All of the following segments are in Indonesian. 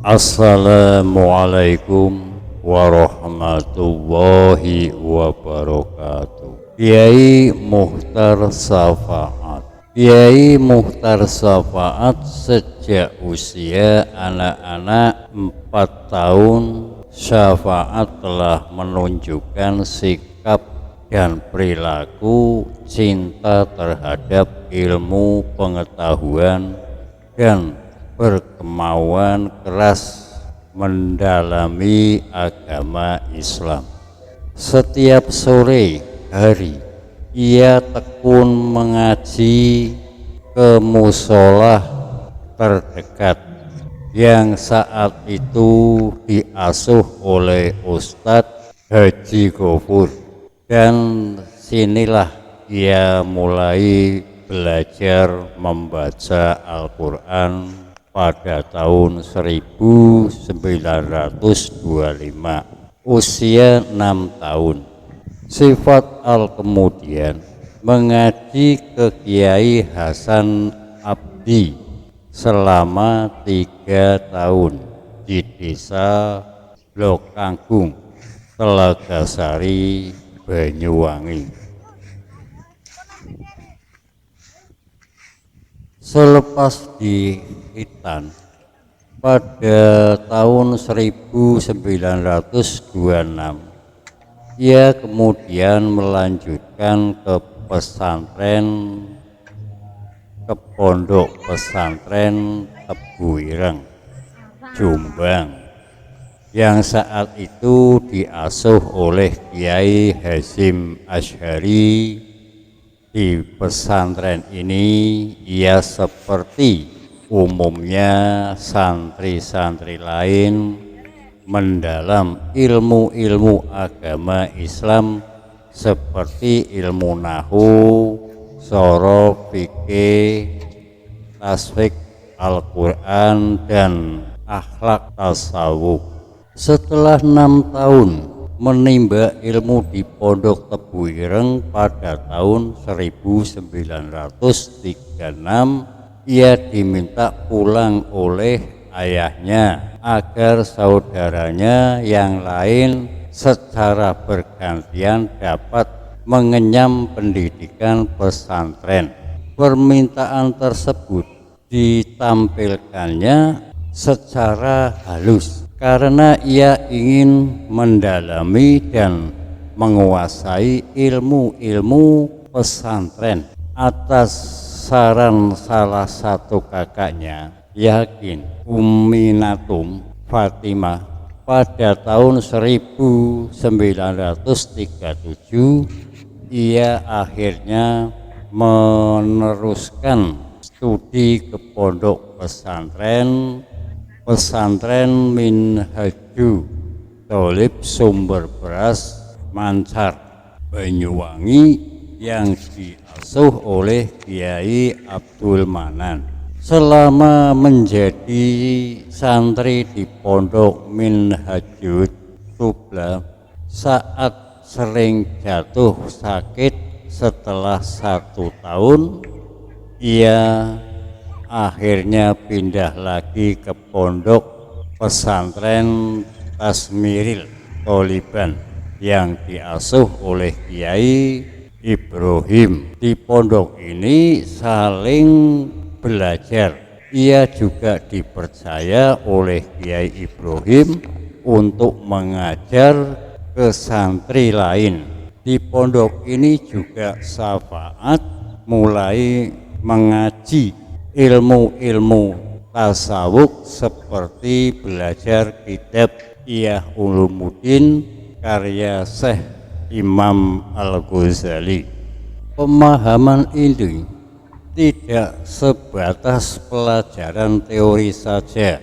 Assalamualaikum warahmatullahi wabarakatuh. Kiai Muchtar Syafaat. Kiai Muchtar Syafaat sejak usia anak-anak 4 tahun, Syafaat telah menunjukkan sikap dan perilaku cinta terhadap ilmu pengetahuan dan berkemauan keras mendalami agama Islam. Setiap sore hari ia tekun mengaji ke musola terdekat yang saat itu diasuh oleh Ustadz Haji Ghafur, dan sinilah ia mulai belajar membaca Al-Quran pada tahun 1925, usia 6 tahun. Sifat kemudian mengaji ke Kiai Hasan Abdi selama 3 tahun di desa Blokanggung, Telaga Sari, Banyuwangi. Selepas di Hitan pada tahun 1926, ia kemudian melanjutkan ke pondok pesantren Tebu Ireng, Jombang, yang saat itu diasuh oleh Kiai Hasyim Asy'ari. Di pesantren ini ia seperti umumnya santri-santri lain mendalam ilmu-ilmu agama Islam seperti ilmu nahwu, shoroh, fikih, tasfik, Al-Quran, dan akhlak tasawuf. Setelah 6 tahun menimba ilmu di Pondok Tebu Ireng pada tahun 1936, ia diminta pulang oleh ayahnya agar saudaranya yang lain secara bergantian dapat mengenyam pendidikan pesantren. Permintaan tersebut ditampilkannya secara halus karena ia ingin mendalami dan menguasai ilmu-ilmu pesantren. Atas saran salah satu kakaknya, Yakin Umminatum Fatimah, pada tahun 1937 ia akhirnya meneruskan studi ke pondok pesantren Minhaju Tholib Sumber Beras Mancar, Banyuwangi, yang diasuh oleh Kiai Abdul Manan. Selama menjadi santri di pondok Minhajut Tubla, saat sering jatuh sakit setelah 1 tahun, ia akhirnya pindah lagi ke pondok pesantren Tasmiril Tholiban yang diasuh oleh Kiai Ibrahim. Di pondok ini saling belajar. Ia juga dipercaya oleh Kiai Ibrahim untuk mengajar ke santri lain. Di pondok ini juga Syafaat mulai mengaji ilmu-ilmu tasawuf seperti belajar kitab Ihya Ulumuddin karya Syekh Imam Al-Ghazali. Pemahaman ini tidak sebatas pelajaran teori saja,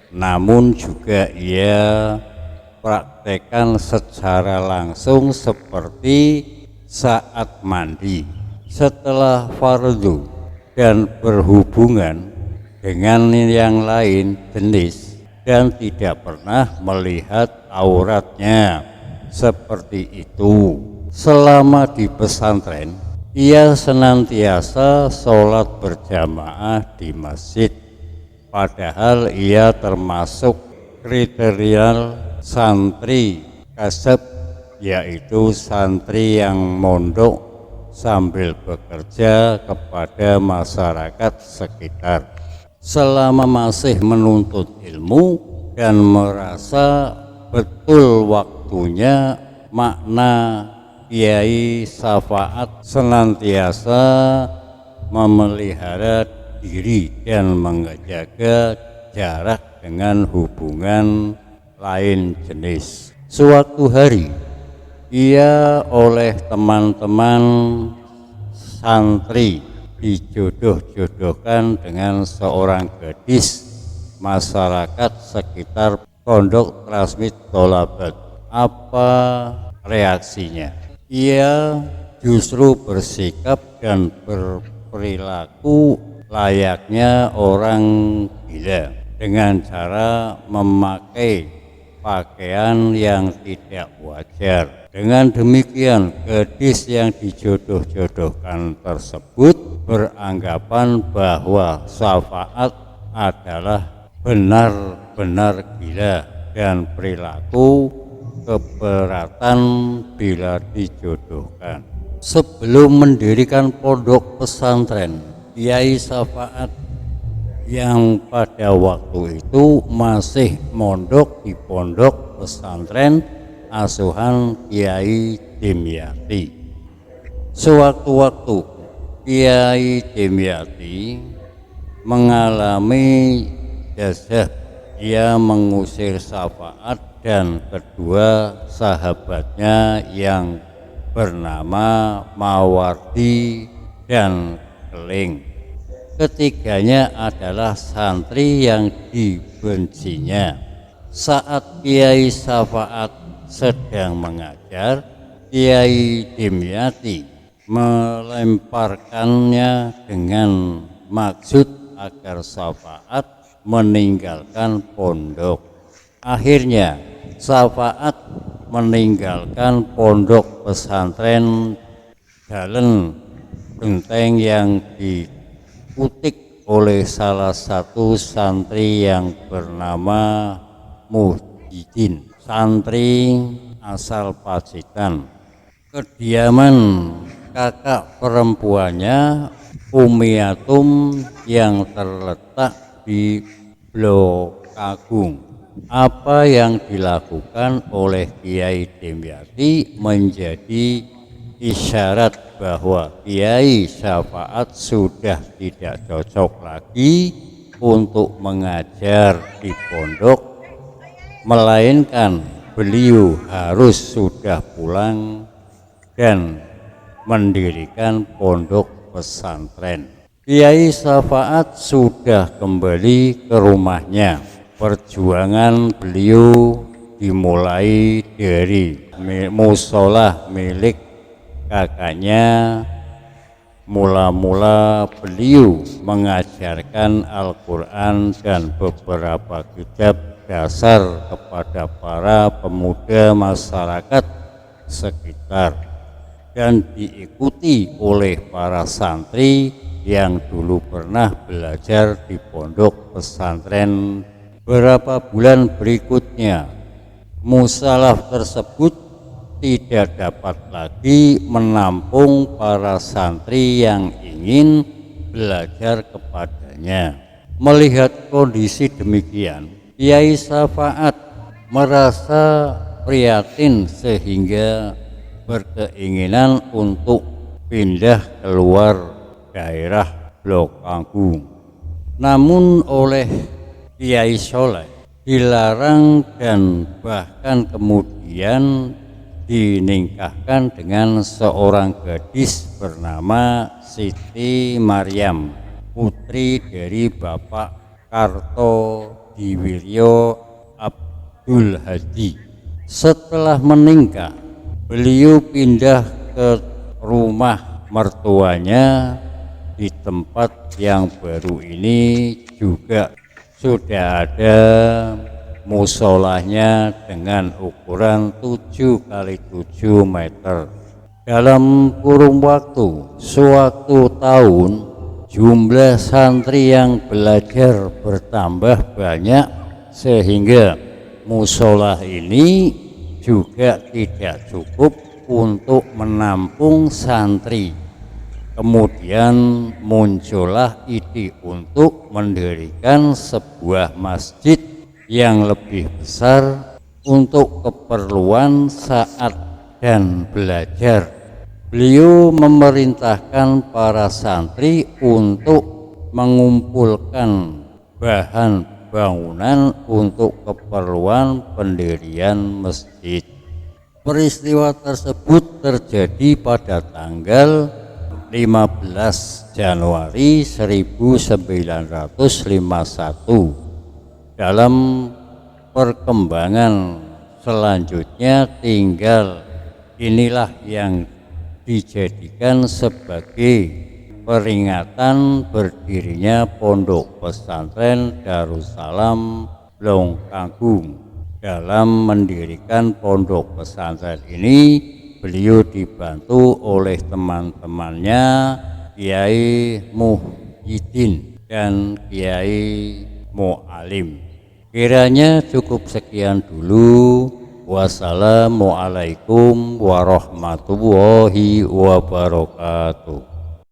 namun juga ia praktekkan secara langsung seperti saat mandi, setelah fardu, dan berhubungan dengan yang lain jenis, dan tidak pernah melihat auratnya. Seperti itu, selama di pesantren, ia senantiasa sholat berjamaah di masjid padahal ia termasuk kriteria santri kasep, yaitu santri yang mondok sambil bekerja kepada masyarakat sekitar. Selama masih menuntut ilmu dan merasa betul waktunya, makna Kiai Syafaat senantiasa memelihara diri dan menjaga jarak dengan hubungan lain jenis. Suatu hari ia oleh teman-teman santri dijodoh-jodohkan dengan seorang gadis masyarakat sekitar Pondok Transmit Tolabat. Apa reaksinya? Ia justru bersikap dan berperilaku layaknya orang gila dengan cara memakai pakaian yang tidak wajar. Dengan demikian, gadis yang dijodoh-jodohkan tersebut beranggapan bahwa Syafaat adalah benar-benar gila dan perilaku keberatan bila dijodohkan. Sebelum mendirikan pondok pesantren, Kiai Syafaat yang pada waktu itu masih mondok di pondok pesantren asuhan Kiai Dimyati. Sewaktu-waktu Kiai Dimyati mengalami jazah, ia mengusir Syafaat dan kedua sahabatnya yang bernama Mawardi dan Keling. Ketiganya adalah santri yang dibencinya. Saat Kiai Syafaat sedang mengajar, Kiai Dimyati melemparkannya dengan maksud agar Syafaat meninggalkan pondok. Akhirnya Syafaat meninggalkan pondok pesantren Dalen Genteng yang dikutik oleh salah satu santri yang bernama Muhyiddin, santri asal Pacitan. Kediaman kakak perempuannya Umiyatum yang terletak di Blok Agung. Apa yang dilakukan oleh Kiai Dimyati menjadi isyarat bahwa Kiai Syafaat sudah tidak cocok lagi untuk mengajar di pondok, melainkan beliau harus sudah pulang dan mendirikan pondok pesantren. Kiai Syafaat sudah kembali ke rumahnya. Perjuangan beliau dimulai dari musola milik kakaknya. Mula-mula beliau mengajarkan Al-Quran dan beberapa kitab dasar kepada para pemuda masyarakat sekitar dan diikuti oleh para santri yang dulu pernah belajar di pondok pesantren. Beberapa bulan berikutnya, musalaf tersebut tidak dapat lagi menampung para santri yang ingin belajar kepadanya. Melihat kondisi demikian, Kiai Syafaat merasa prihatin sehingga berkeinginan untuk pindah keluar daerah Blok Agung. Namun oleh Kiai Soleh dilarang dan bahkan kemudian dinikahkan dengan seorang gadis bernama Siti Maryam, putri dari Bapak Karto Diwiryo Abdul Hadi. Setelah menikah, beliau pindah ke rumah mertuanya. Di tempat yang baru ini juga sudah ada musolahnya dengan ukuran 7 kali 7 meter. Dalam kurun waktu suatu tahun jumlah santri yang belajar bertambah banyak sehingga musola ini juga tidak cukup untuk menampung santri. Kemudian muncullah ide untuk mendirikan sebuah masjid yang lebih besar untuk keperluan saat dan belajar. Beliau memerintahkan para santri untuk mengumpulkan bahan bangunan untuk keperluan pendirian masjid. Peristiwa tersebut terjadi pada tanggal 15 Januari 1951. Dalam perkembangan selanjutnya tinggal inilah yang dijadikan sebagai peringatan berdirinya Pondok Pesantren Darussalam Blongkanggung. Dalam mendirikan pondok pesantren ini, beliau dibantu oleh teman-temannya Kiai Muhyiddin dan Kiai Mu'alim. Kiranya cukup sekian dulu. Wassalamualaikum warahmatullahi wabarakatuh.